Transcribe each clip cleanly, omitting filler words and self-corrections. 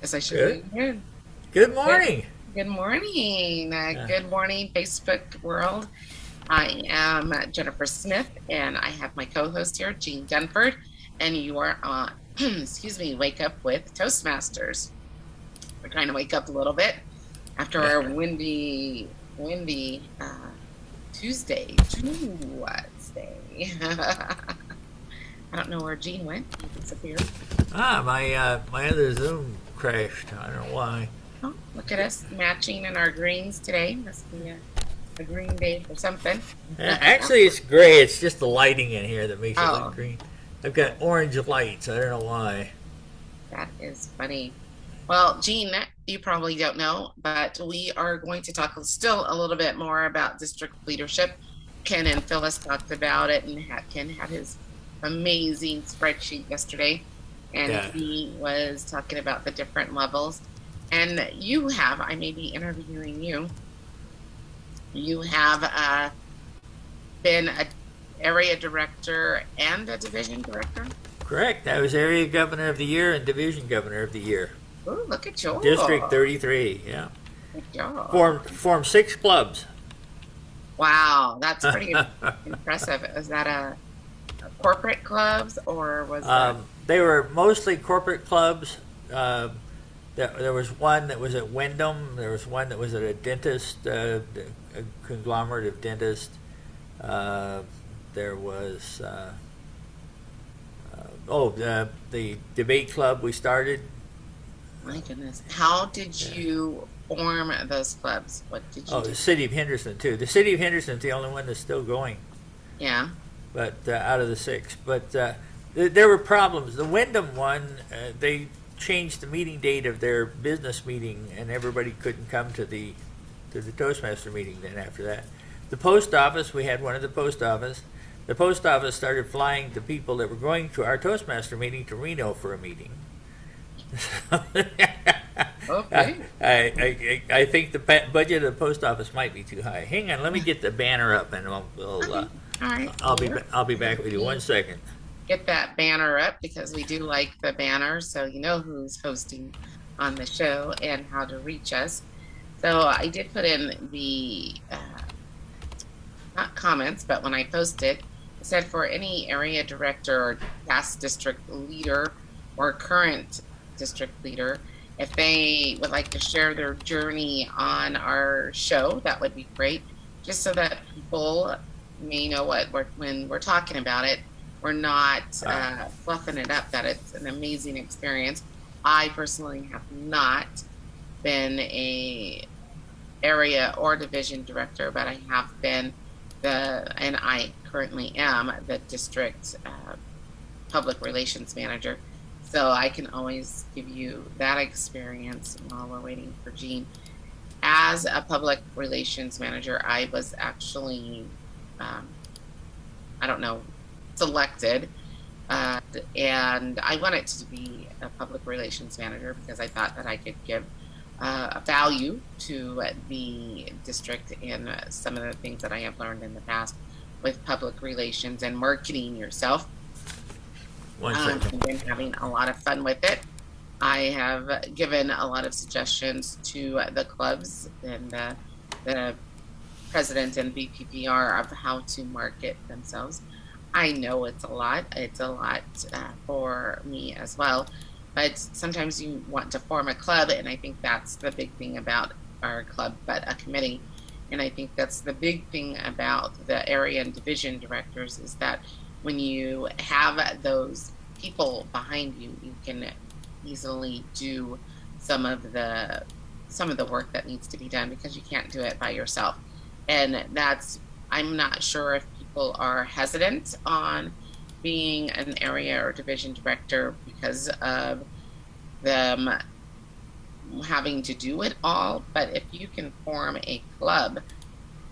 Yes, I should Good. be good. Good Good, morning. good morning. Uh, Good morning, Facebook world. I am Jennifer Smith, and I have my co-host here, Jean Dunford, and you are on, excuse me, Wake Up with Toastmasters. We're trying to wake up a little bit after our windy Tuesday. I don't know where Jean went. He disappeared. my other Zoom crashed. I don't know why. Oh, look at us matching in our greens today. Must be a green day for something. Actually, it's gray. It's just the lighting in here that makes it look Oh, green. I've got orange lights. I don't know why. that is funny. Well, Jean, you probably don't know, but we are going to talk still a little bit more about district leadership. Ken and Phyllis talked about it, and Ken had his amazing spreadsheet yesterday, and Yeah. he was talking about the different levels. And you have, I may be interviewing you. You have been a area director and a division director. Correct. I was area governor of the year and division governor of the year. Ooh, look at District you. 33. Yeah. Good job. Formed six clubs. Wow, that's pretty impressive. Is that a corporate clubs or was that? They were mostly corporate clubs. There was one that was at Wyndham. There was one that was at a dentist, a conglomerate of dentists. Uh, there was the debate club we started. My goodness. How did Yeah. you form those clubs? What did you Oh, do? the city of Henderson too. The city of Henderson's the only one that's still going, Yeah. but out of the six. But there were problems. The Wyndham one, they changed the meeting date of their business meeting, and everybody couldn't come to the Toastmaster meeting. Then after that, the post office, we had one at the post office. The post office started flying the people that were going to our Toastmaster meeting to Reno for a meeting. I, Okay. I think the budget of the post office might be too high. Hang on, let me get the banner up, and Okay. All right. I'll be back with you 1 second. Get that banner up because we do like the banner, so you know who's hosting on the show and how to reach us. So I did put in the not comments, but when I posted, it said for any area director or past district leader or current district leader, if they would like to share their journey on our show, that would be great, just so that people may know when we're talking about it, we're not Uh, fluffing it up, that it's an amazing experience. I personally have not been a area or division director, but I have been and I currently am the district public relations manager. So I can always give you that experience while we're waiting for Jean. As a public relations manager, I was actually, um, I don't know, selected. And I wanted to be a public relations manager because I thought that I could give value to the district in some of the things that I have learned in the past with public relations and marketing yourself. One second. I've been having a lot of fun with it. I have given a lot of suggestions to the clubs and the president and BPPR of how to market themselves. I know it's a lot. It's a lot for me as well. But sometimes you want to form a club, and I think that's the big thing about our club, but a committee. And I think that's the big thing about the area and division directors is that when you have those people behind you, you can easily do some of the some of the work that needs to be done because you can't do it by yourself. And that's I'm not sure if people are hesitant on being an area or division director because of them having to do it all. But if you can form a club,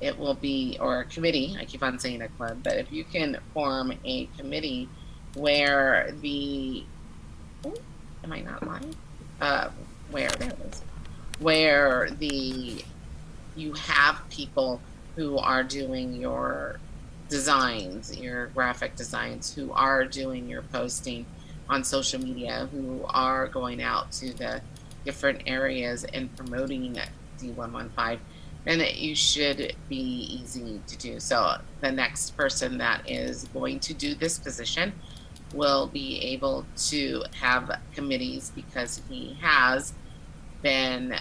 it will be, or a committee, I keep on saying a club, but if you can form a committee where oh, am I not lying? Uh, there it is, where you have people who are doing your designs, your graphic designs, who are doing your posting on social media, who are going out to the different areas in promoting D115, then you should be easy to do. So the next person that is going to do this position will be able to have committees because he has been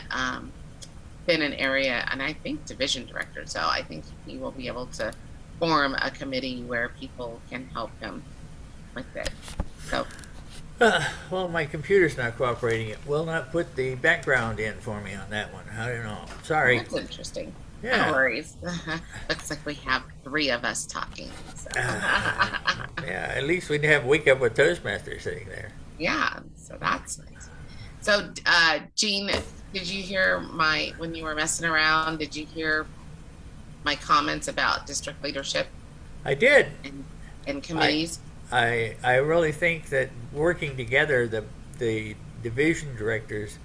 an area, and I think division director. So I think he will be able to form a committee where people can help him with it. So Well, my computer's not cooperating. It will not put the background in for me on that one. I don't know. Sorry. that's interesting. Yeah. No worries. Looks like we have 3 of us talking. So. Yeah, at least we'd have Wake Up with Toastmasters sitting there. Yeah, so that's nice. So, Jean, did you hear when you were messing around, did you hear my comments about district leadership I did. and committees? I really think that working together, the division directors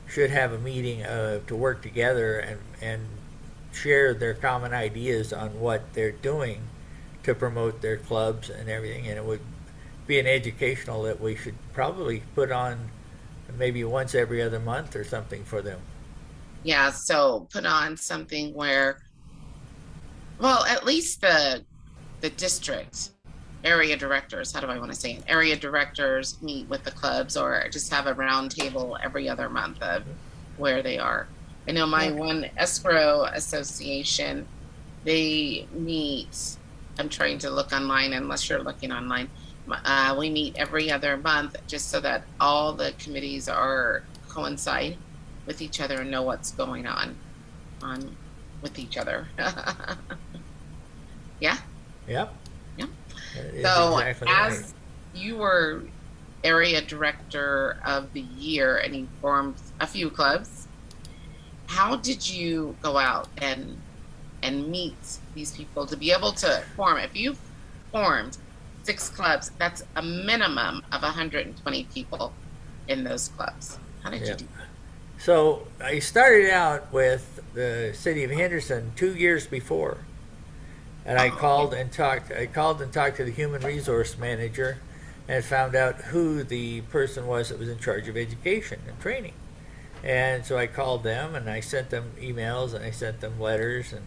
should have a meeting to work together and share their common ideas on what they're doing to promote their clubs and everything. And it would be an educational that we should probably put on maybe once every other month or something for them. Yeah, so put on something where, well, at least the district area directors, how do I want to say it? Area directors meet with the clubs, or just have a round table every other month of where they are. I know my one escrow association, they meet, I'm trying to look online unless you're looking online. We meet every other month just so that all the committees coincide with each other and know what's going on with each other. Yeah. Yep. Yeah. So exactly as right. You were area director of the year and you formed a few clubs, how did you go out and meet these people to be able to form? If you formed 6 clubs, that's a minimum of 120 people in those clubs. How did you do that? So I started out with the city of Henderson 2 years before, and I called and talked to the human resource manager and found out who the person was that was in charge of education and training. And so I called them and I sent them emails and I sent them letters and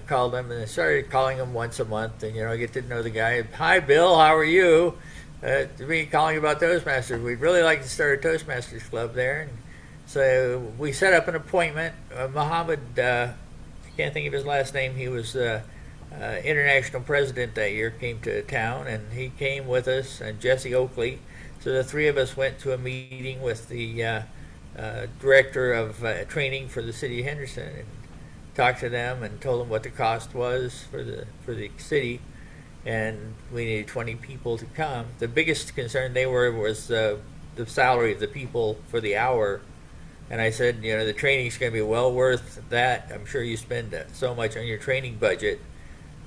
called them, and I started calling them once a month, and I get to know the guy. Hi, Bill, how are you? To me, calling about Toastmasters. We'd really like to start a Toastmasters club there. And so we set up an appointment. Mohammed, I can't think of his last name. He was international president that year, came to town, and he came with us, and Jesse Oakley. So the 3 of us went to a meeting with the director of training for the city of Henderson and talked to them and told them what the cost was for the city, and we needed 20 people to come. The biggest concern was the salary of the people for the hour, and I said, the training's going to be well worth that. I'm sure you spend so much on your training budget,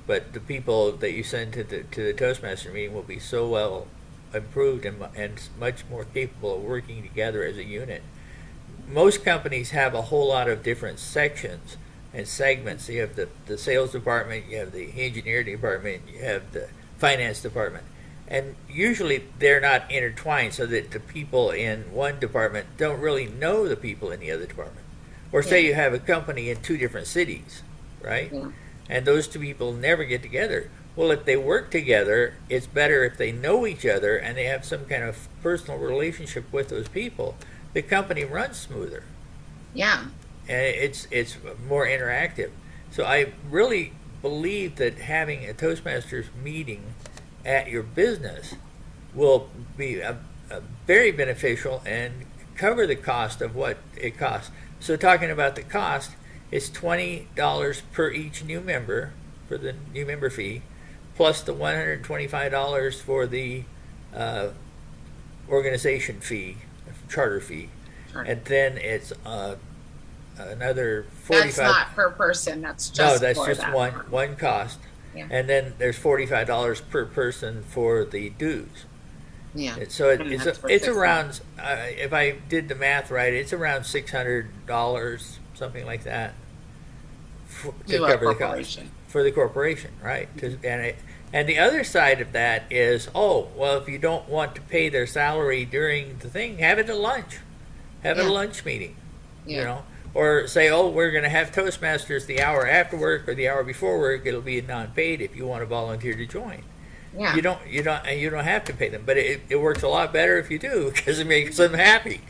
but the people that you send to the Toastmaster meeting will be so well improved and much more capable of working together as a unit. Most companies have a whole lot of different sections and segments. You have the sales department, you have the engineering department, you have the finance department. And usually they're not intertwined, so that the people in one department don't really know the people in the other department. Or say you have a company in 2 different cities, right? Yeah. And those 2 people never get together. Well, if they work together, it's better if they know each other and they have some kind of personal relationship with those people. The company runs smoother. Yeah. And it's more interactive. So I really believe that having a Toastmasters meeting at your business will be a very beneficial and cover the cost of what it costs. So talking about the cost, it's $20 per each new member for the new member fee, plus the $125 for the organization fee, charter fee. And then it's another $45. That's not per person. That's just no. That's for just that one cost. Yeah. And then there's $45 per person for the dues. Yeah. So it's around. If I did the math right, it's around $600, something like that, to cover the cost for the corporation, right? And the other side of that is, if you don't want to pay their salary during the thing, have it at lunch. have Yeah. a lunch meeting, you Yeah. know, or say, oh, we're going to have Toastmasters the hour after work or the hour before work. It'll be non-paid if you want to volunteer to join. Yeah. You don't have to pay them, but it works a lot better if you do because it makes them happy.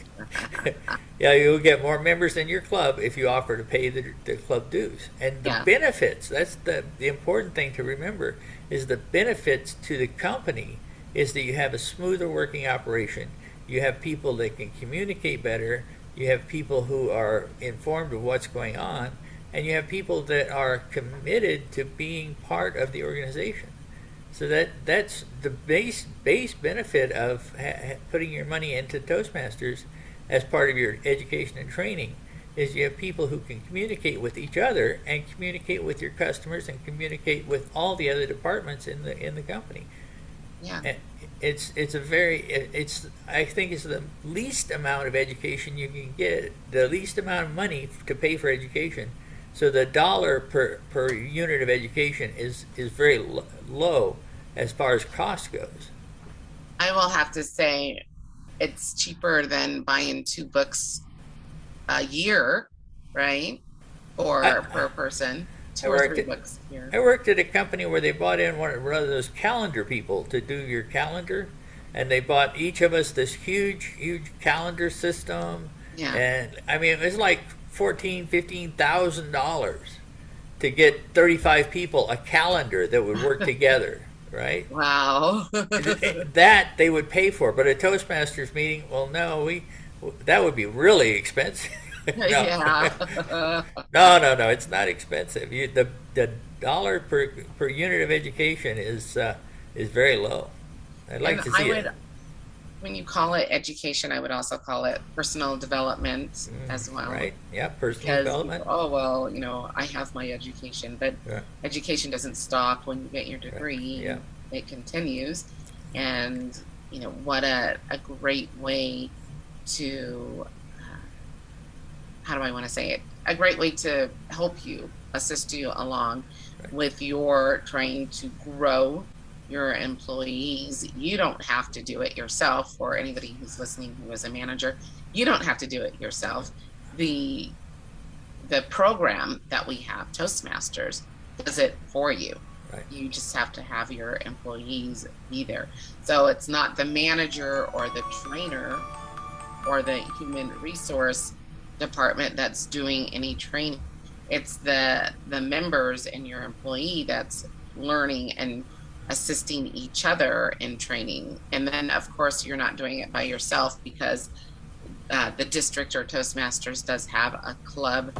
Yeah, you'll get more members in your club if you offer to pay the club dues. And the Yeah. benefits, that's the important thing to remember, is the benefits to the company is that you have a smoother working operation. You have people that can communicate better. You have people who are informed of what's going on. And you have people that are committed to being part of the organization. So that's the base benefit of putting your money into Toastmasters as part of your education and training is you have people who can communicate with each other and communicate with your customers and communicate with all the other departments in the company. Yeah. And it's I think it's the least amount of education you can get, the least amount of money to pay for education. So the dollar per unit of education is very low as far as cost goes. I will have to say it's cheaper than buying 2 books a year, right? Or per person, I two or worked three at books a year. I worked at a company where they bought in one of those calendar people to do your calendar, and they bought each of us this huge calendar system, Yeah. and I mean it was like $15,000 to get 35 people a calendar that would work together, right? Wow. That they would pay for, but a Toastmasters meeting, well, no, that would be really expensive. No. Yeah. No, it's not expensive. The dollar per unit of education is very low. I'd like And to I see would, it. when you call it education, I would also call it personal development as well. Right? Yeah, personal Because, development. oh, well, I have my education, but Yeah, education doesn't stop when you get your degree. yeah. It continues. And, what a great way to, how do I want to say it? A great way to help you, assist you along Right. with your trying to grow your employees. You don't have to do it yourself, or anybody who's listening who is a manager, you don't have to do it yourself. The program that we have, Toastmasters, does it for you. Right. You just have to have your employees be there. So it's not the manager or the trainer or the human resource department that's doing any training. It's the members and your employee that's learning and assisting each other in training. And then, of course, you're not doing it by yourself because the district or Toastmasters does have a club.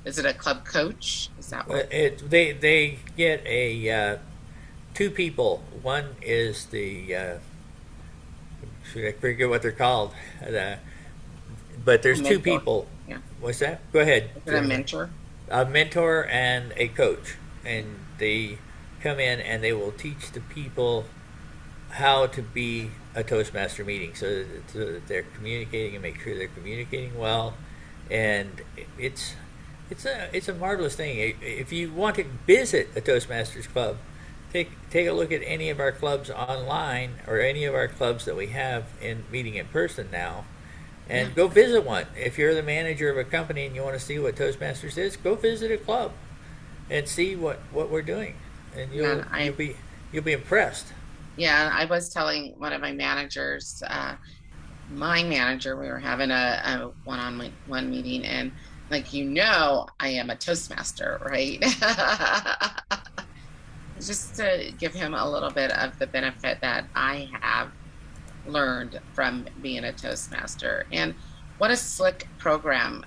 Is it a club coach? Is that what? They get a 2 people. One is I forget what they're called, but there's 2 Mentor. people. Yeah. What's that? Go ahead. Is it a mentor? A mentor and a coach, and they come in and they will teach the people how to be a Toastmaster meeting, so that they're communicating and make sure they're communicating well, and it's a marvelous thing. If you want to visit a Toastmasters club, take a look at any of our clubs online or any of our clubs that we have in meeting in person now. And go visit one. If you're the manager of a company and you want to see what Toastmasters is, go visit a club and see what we're doing, and you'll be impressed. Yeah, I was telling one of my managers, my manager, we were having a one-on-one meeting, and I am a Toastmaster, right? Just to give him a little bit of the benefit that I have learned from being a Toastmaster. And what a slick program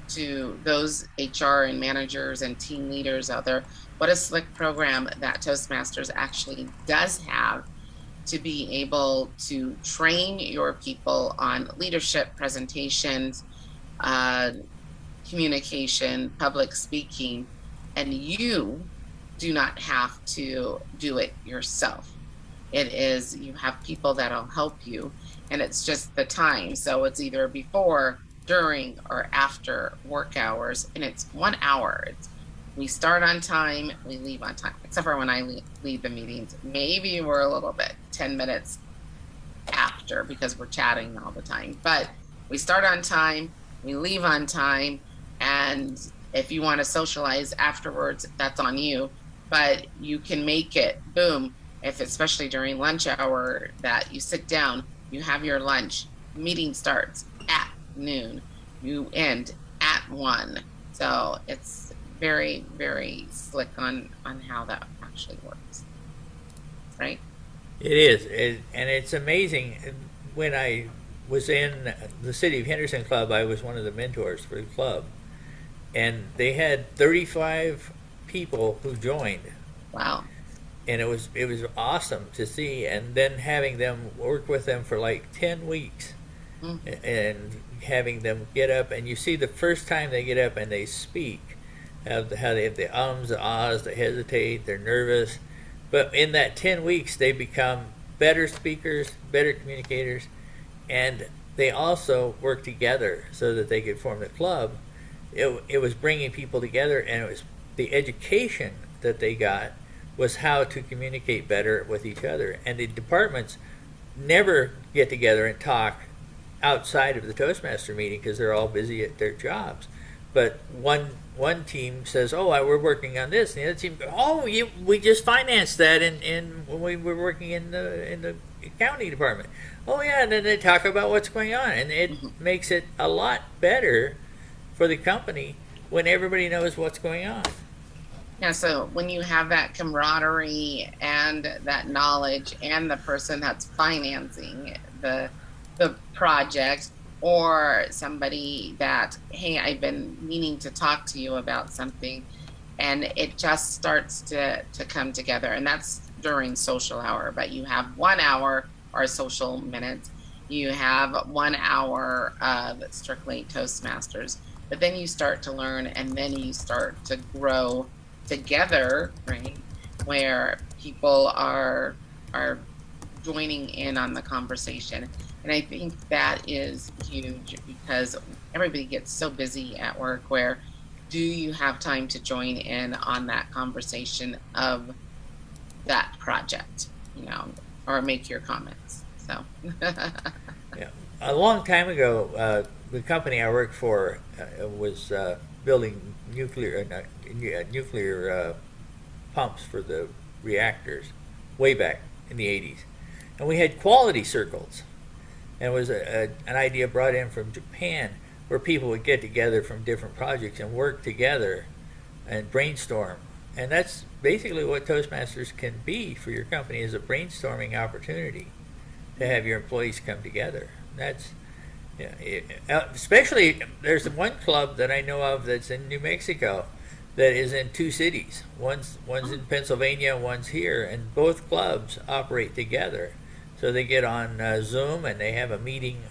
to those HR and managers and team leaders out there. What a slick program that Toastmasters actually does have to be able to train your people on leadership, presentations, communication, public speaking, and you do not have to do it yourself. You have people that'll help you, and it's just the time. So it's either before, during, or after work hours, and it's 1 hour. We start on time, we leave on time, except for when I lead the meetings. Maybe we're a little bit 10 minutes after because we're chatting all the time. But we start on time, we leave on time, and if you want to socialize afterwards, that's on you. But you can make it boom, if especially during lunch hour, that you sit down, you have your lunch, meeting starts at noon, you end at 1. So it's very, very slick on how that actually works, right? It is, and it's amazing. When I was in the City of Henderson Club, I was one of the mentors for the club, and they had 35 people who joined, Wow. and it was awesome to see. And then having them work with them for like 10 weeks, and having them get up, and you see the first time they get up and they speak, how they have the ums, the ahs, they hesitate, they're nervous. But in that 10 weeks, they become better speakers, better communicators, and they also work together so that they could form the club. It was bringing people together, and it was the education that they got was how to communicate better with each other. And the departments never get together and talk outside of the Toastmaster meeting because they're all busy at their jobs. But one team says, "Oh, we're working on this," and the other team goes, "Oh, we just financed that in when we were working in the accounting department." Oh yeah, and then they talk about what's going on, and it makes it a lot better for the company when everybody knows what's going on. Yeah, so when you have that camaraderie and that knowledge, and the person that's financing the project, or somebody that, hey, I've been meaning to talk to you about something, and it just starts to come together. And that's during social hour. But you have 1 hour or social minutes, you have 1 hour of strictly Toastmasters, but then you start to learn, and then you start to grow together, right? Where people are joining in on the conversation. And I think that is huge, because everybody gets so busy at work. Where do you have time to join in on that conversation of that project, or make your comments? So Yeah, a long time ago, the company I worked for was building nuclear pumps for the reactors way back in the 80s, and we had quality circles. And it was an idea brought in from Japan, where people would get together from different projects and work together and brainstorm. And that's basically what Toastmasters can be for your company, is a brainstorming opportunity to have your employees come together. That's especially, there's one club that I know of that's in New Mexico that is in 2 cities. One's in Pennsylvania, one's here, and both clubs operate together. So they get on Zoom and they have a meeting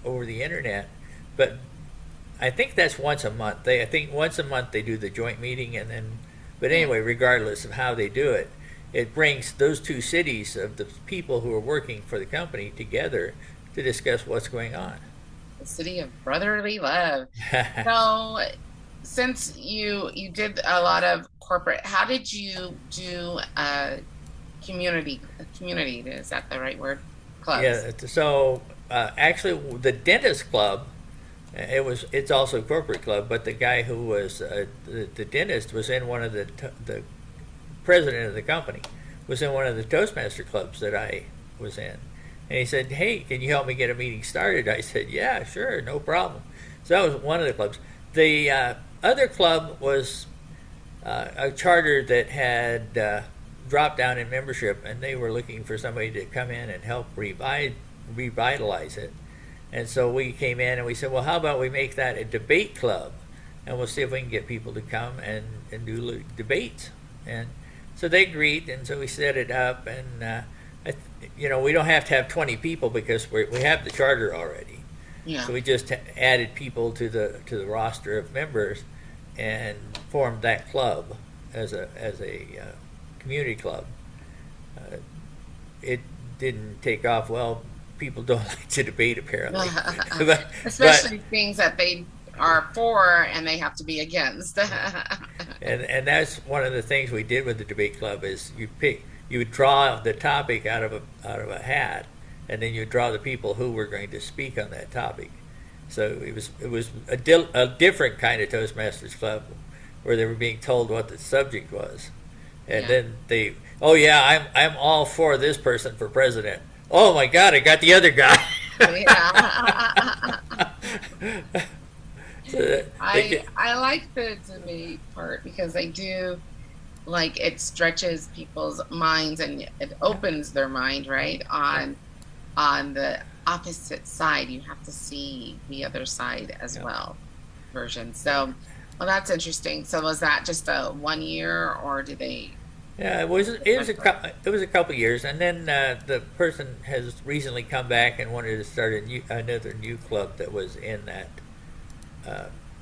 over the internet. But I think that's once a month. I think once a month they do the joint meeting, and then. But anyway, regardless of how they do it, it brings those 2 cities of the people who are working for the company together to discuss what's going on. the city of brotherly love. So, since you did a lot of corporate, how did you do community? Is that the right word? Clubs. Yeah. So actually, the dentist club, it's also a corporate club, but the guy who was the dentist was in one of the president of the company was in one of the Toastmaster clubs that I was in. And he said, "Hey, can you help me get a meeting started?" I said, "Yeah, sure, no problem." So that was one of the clubs. The other club was a charter that had dropped down in membership, and they were looking for somebody to come in and help revitalize it. And so we came in and we said, well, how about we make that a debate club, and we'll see if we can get people to come and do debates. And so they agreed, and so we set it up, and we don't have to have 20 people because we have the charter already. Yeah. So we just added people to the roster of members and formed that club as a community club. It didn't take off well. People don't like to debate, apparently. Especially things that they are for and they have to be against. and that's one of the things we did with the debate club is you would draw the topic out of a hat, and then you draw the people who were going to speak on that topic. So it was a different kind of Toastmasters club where they were being told what the subject was, and Yeah. then they, oh yeah, I'm all for this person for president. Oh my God, I got the other guy. Yeah. So I like the debate part because I do like it stretches people's minds and it opens their mind, right? On the opposite side, you have to see the other side as yeah. well version. So, well, that's interesting. So was that just a 1 year or did they? Yeah, it was a couple years, and then the person has recently come back and wanted to start another new club that was in that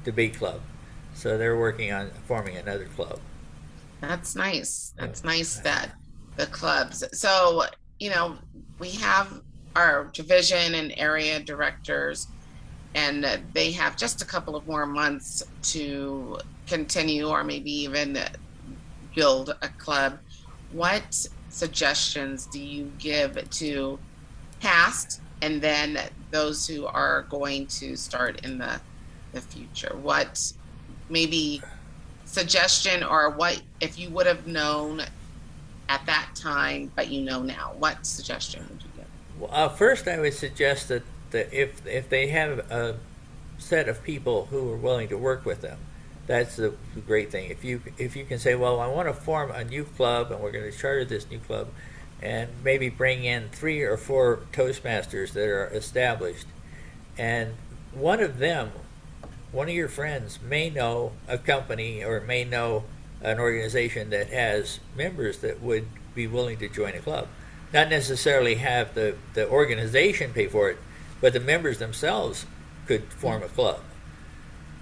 debate club. So they're working on forming another club. That's nice. Yeah. That's nice that the clubs. So, we have our division and area directors, and they have just a couple of more months to continue or maybe even build a club. What suggestions do you give to past and then those who are going to start in the future? What maybe suggestion or what if you would have known at that time but you know now, what suggestion would you give? Well, first, I would suggest that if they have a set of people who are willing to work with them, that's the great thing. If you can say, well, I want to form a new club, and we're going to charter this new club, and maybe bring in 3 or 4 Toastmasters that are established, and one of your friends may know a company or may know an organization that has members that would be willing to join a club. Not necessarily have the organization pay for it, but the members themselves could form a club.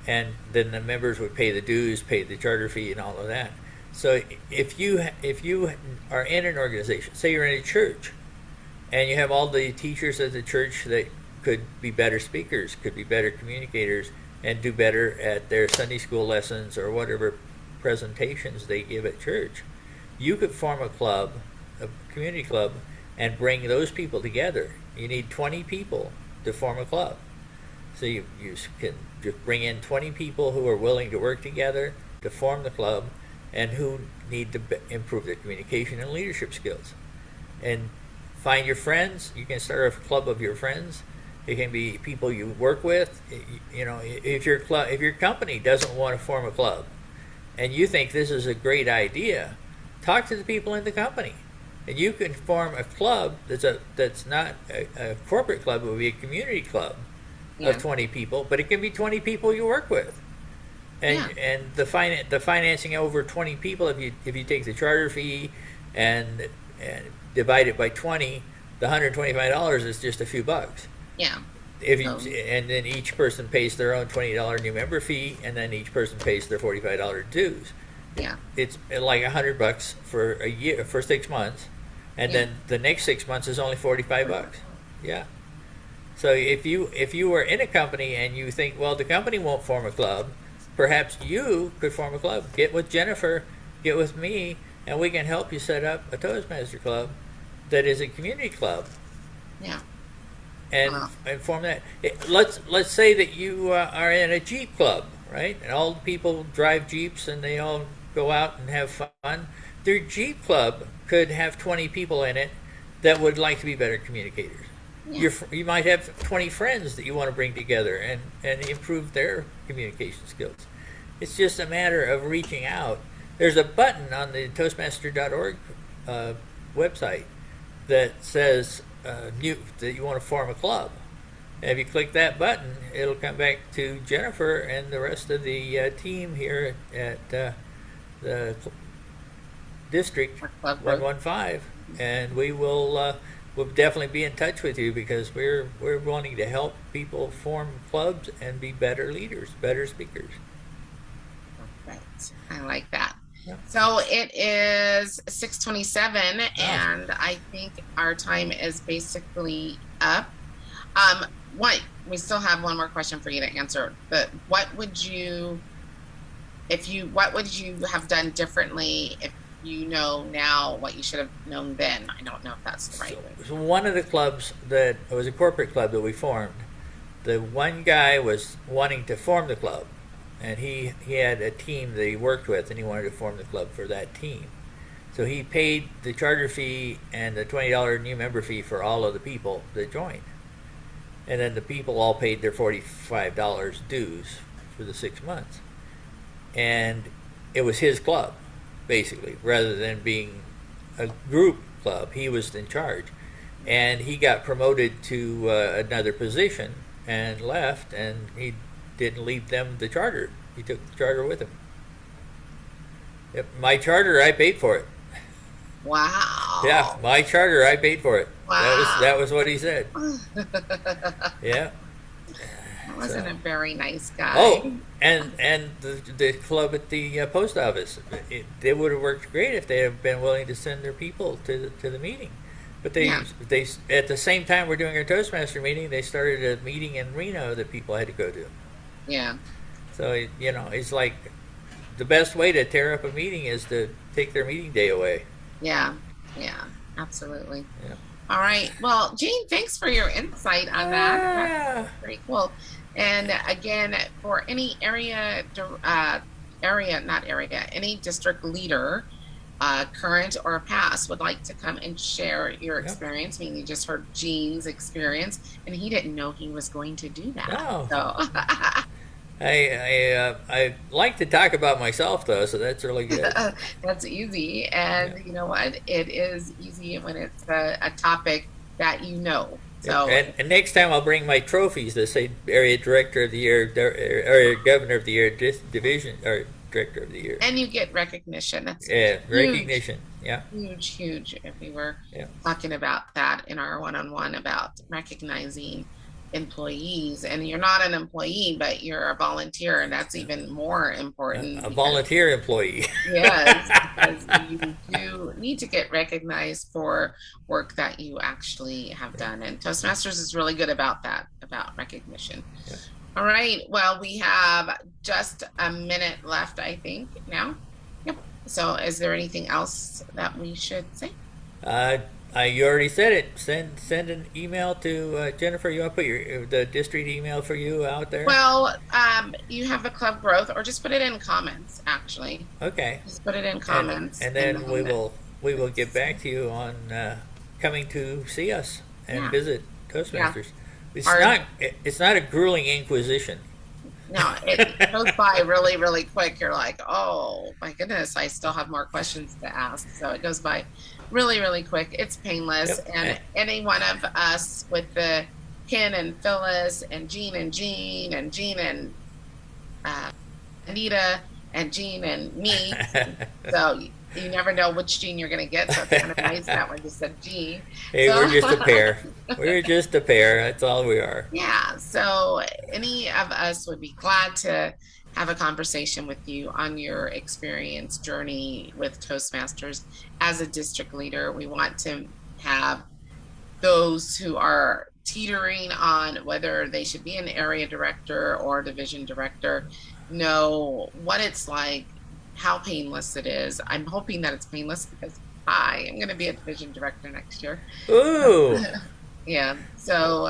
And then the members would pay the dues, pay the charter fee, and all of that. So if you are in an organization, say you're in a church, and you have all the teachers of the church that could be better speakers, could be better communicators, and do better at their Sunday school lessons or whatever presentations they give at church, you could form a club, a community club, and bring those people together. You need 20 people to form a club. So you can just bring in 20 people who are willing to work together to form the club and who need to improve their communication and leadership skills. And find your friends. You can start a club of your friends. It can be people you work with. If your company doesn't want to form a club and you think this is a great idea, talk to the people in the company. And you can form a club that's not a corporate club. It would be a community club of 20 people, but it can be 20 people you work with. And the financing over 20 people, if you take the charter fee and divide it by 20, the $125 is just a few bucks. Yeah. And then each person pays their own $20 new member fee, and then each person pays their $45 dues. Yeah. It's like $100 for a year for 6 months, and then the next 6 months is only $45. Yeah. So if you were in a company and you think, well, the company won't form a club, perhaps you could form a club. Get with Jennifer, get with me, and we can help you set up a Toastmaster club that is a community club. Yeah. And form that. Let's say that you are in a Jeep club, right? And all the people drive Jeeps and they all go out and have fun. Their Jeep club could have 20 people in it that would like to be better communicators. Yeah. You might have 20 friends that you want to bring together and improve their communication skills. It's just a matter of reaching out. There's a button on the Toastmaster.org website that says that you want to form a club. And if you click that button, it'll come back to Jennifer and the rest of the team here at the District 115, and we'll definitely be in touch with you because we're wanting to help people form clubs and be better leaders, better speakers. Right. I like that. Yeah. So it is 6:27, and I think our time is basically up. We still have one more question for you to answer. But what would you have done differently you know now what you should have known then. I don't know if that's the right way. So one of the clubs that it was a corporate club that we formed, the one guy was wanting to form the club, and he had a team that he worked with, and he wanted to form the club for that team. So he paid the charter fee and the $20 new member fee for all of the people that joined. And then the people all paid their $45 dues for the 6 months. And it was his club, basically, rather than being a group club. He was in charge. And he got promoted to another position and left, and he didn't leave them the charter. He took the charter with him. Yep, my charter, I paid for it. Wow. Yeah, my charter, I paid for it. Wow. That was what he said. Yeah. That wasn't a very nice guy. Oh, and the club at the post office, they would have worked great if they had been willing to send their people to the meeting. But they at the same time we're doing our Toastmaster meeting, they started a meeting in Reno that people had to go to. Yeah. So it's like the best way to tear up a meeting is to take their meeting day away. Yeah. Yeah. Absolutely. Yeah. All right. Well, Gene, thanks for your insight on that. That's very cool. And again, for any any district leader, current or past, would like to come and share your experience. I mean, you just heard Gene's experience, and he didn't know he was going to do that. No. So. I like to talk about myself though, so that's really good. That's easy, and you know what? It is easy when it's a topic that you know. So and next time I'll bring my trophies that say Area Director of the Year, Area Governor of the Year, Division or Director of the Year. And you get recognition. That's huge. Recognition. Yeah. Huge. If we were talking about that in our one-on-one about recognizing employees, and you're not an employee, but you're a volunteer, and that's even more important. A volunteer employee. Yes, because you do need to get recognized for work that you actually have done, and Toastmasters is really good about that, about recognition. Yeah. All right, well, we have just a minute left, I think, now. Yep. So is there anything else that we should say? You already said it. Send an email to Jennifer. You want to put the district email for you out there? Well, you have the club growth, or just put it in comments. Actually, okay. Just put it in comments, and then we will get back to you on coming to see us and visit Toastmasters. Yeah. It's not a grueling inquisition. No, it goes by really, really quick. You're like, oh my goodness, I still have more questions to ask. So it goes by really, really quick. It's painless. Yep. And any one of us with the Ken and Phyllis and Jean and Jean and Jean and Anita and Jean and me. So you never know which Jean you're going to get. So it's kind of nice that one just said Jean. Hey, so. We're just a pair. We're just a pair. That's all we are. Yeah. So any of us would be glad to have a conversation with you on your experience journey with Toastmasters as a district leader. We want to have those who are teetering on whether they should be an area director or division director know what it's like, how painless it is. I'm hoping that it's painless because I am going to be a division director next year. Ooh. Yeah. So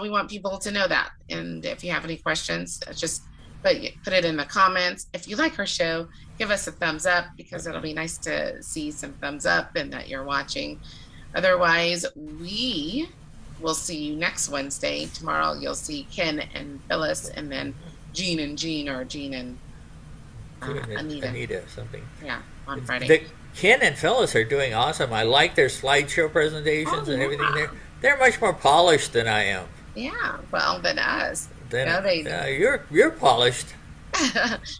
we want people to know that. And if you have any questions, just put it in the comments. If you like our show, give us a thumbs up, because it'll be nice to see some thumbs up and that you're watching. Otherwise, we will see you next Wednesday. Tomorrow you'll see Ken and Phyllis, and then Jean and Jean, or Jean and Anita, something. Yeah, on Friday. Ken and Phyllis are doing awesome. I like their slideshow presentations and everything. They're much more polished than I am. Yeah, well, than us. You're polished.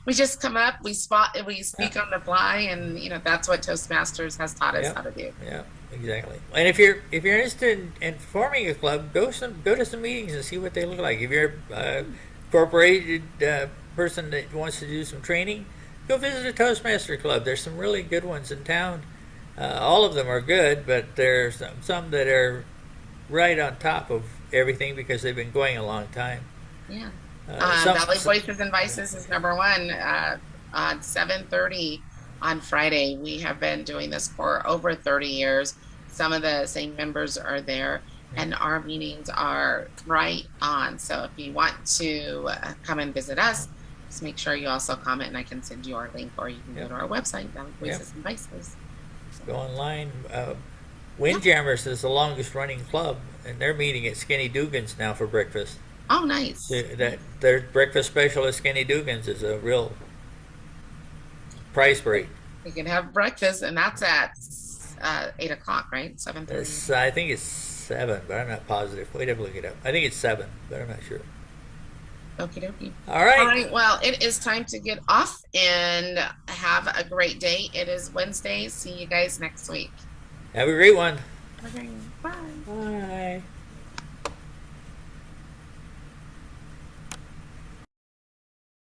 We just come up, we speak on the fly, and that's what Toastmasters has taught us how to do. Yeah, exactly. And if you're interested in forming a club, go to some meetings and see what they look like. If you're a incorporated person that wants to do some training, go visit a Toastmaster club. There's some really good ones in town. All of them are good, but there's some that are right on top of everything because they've been going a long time. Yeah. Valley Voices and Vices is number one on 7:30 on Friday. We have been doing this for over 30 years. Some of the same members are there, and our meetings are right on. So if you want to come and visit us, just make sure you also comment, and I can send you our link, or you can go to our website, Voices and Vices. Go online. Windjammers is the longest running club, and they're meeting at Skinny Dugan's now for breakfast. Oh, nice. That their breakfast special at Skinny Dugan's is a real price break. You can have breakfast, and that's at 8 o'clock, right? 7:30. I think it's 7, but I'm not positive. We'd have to look it up. I think it's 7, but I'm not sure. Okie dokie. All right. All right. Well, it is time to get off and have a great day. It is Wednesday. See you guys next week. Have a great one. Okay. Bye. Bye.